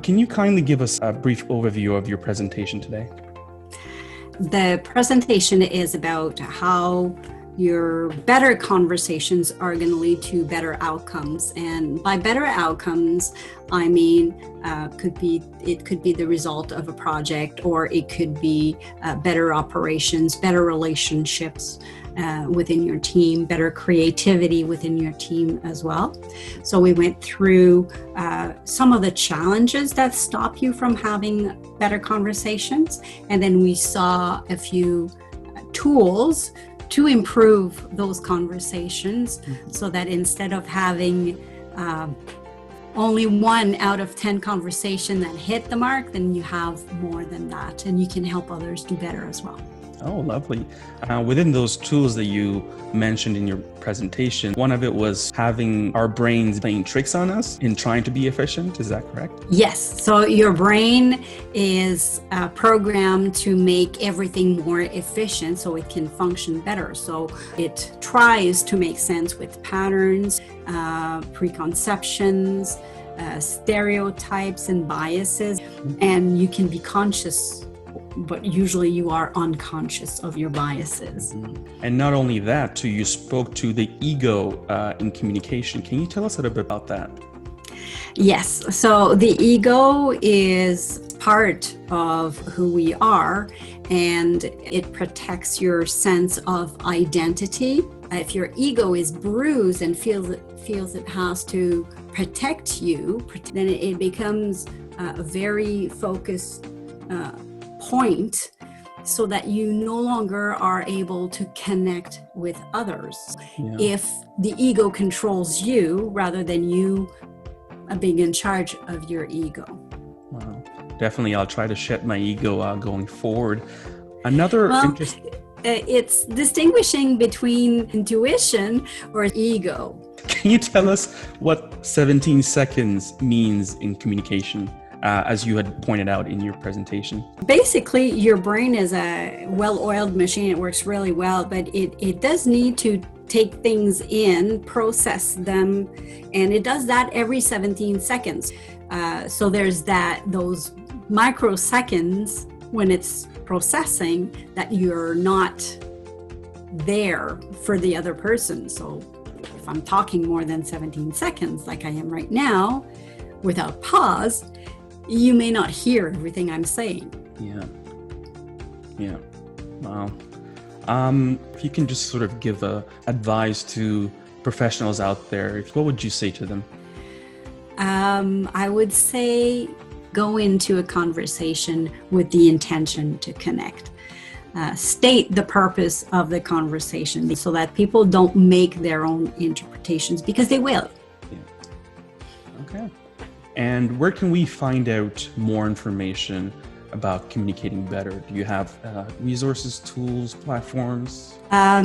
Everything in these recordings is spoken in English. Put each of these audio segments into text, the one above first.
Can you kindly give us a brief overview of your presentation today? The presentation is about how your better conversations are going to lead to better outcomes. And by better outcomes, I mean, it could be the result of a project, or it could be better operations, better relationships within your team, better creativity within your team as well. So we went through some of the challenges that stop you from having better conversations. And then we saw a few tools to improve those conversations, so that instead of having only 1 out of 10 conversation that hit the mark, then you have more than that, and you can help others do better as well. Oh, lovely. Within those tools that you mentioned in your presentation, one of it was having our brains playing tricks on us in trying to be efficient. Is that correct? Yes. So your brain is programmed to make everything more efficient so it can function better. So it tries to make sense with patterns, preconceptions, stereotypes, and biases. And you can be conscious, but usually you are unconscious of your biases. And not only that, too, you spoke to the ego in communication. Can you tell us a little bit about that? Yes. So the ego is part of who we are, and it protects your sense of identity. If your ego is bruised and feels it has to protect you, then it becomes a very focused point, so that you no longer are able to connect with others. Yeah. If the ego controls you rather than you being in charge of your ego. Wow. Definitely, I'll try to shed my ego going forward. It's distinguishing between intuition or ego. Can you tell us what 17 seconds means in communication? As you had pointed out in your presentation? Basically, your brain is a well-oiled machine. It works really well, but it does need to take things in, process them, and it does that every 17 seconds. So there's those microseconds when it's processing that you're not there for the other person. So if I'm talking more than 17 seconds, like I am right now, without pause, you may not hear everything I'm saying. Yeah. Wow. If you can just sort of give advice to professionals out there, what would you say to them? I would say go into a conversation with the intention to connect. State the purpose of the conversation so that people don't make their own interpretations, because they will. Yeah. Okay. And where can we find out more information about communicating better? Do you have resources, tools, platforms? I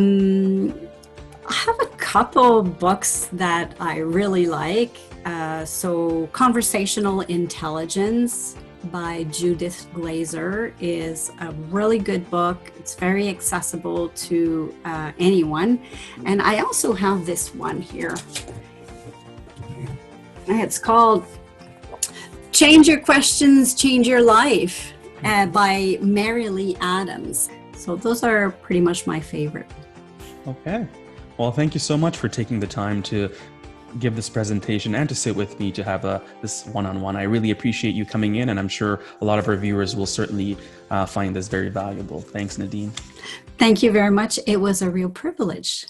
have a couple books that I really like. So Conversational Intelligence by Judith Glaser is a really good book. It's very accessible to anyone. And I also have this one here. It's called Change Your Questions, Change Your Life by Mary Lee Adams. So those are pretty much my favorite. Okay. Well, thank you so much for taking the time to give this presentation and to sit with me to have this one-on-one. I really appreciate you coming in, and I'm sure a lot of our viewers will certainly find this very valuable. Thanks, Nadine. Thank you very much. It was a real privilege.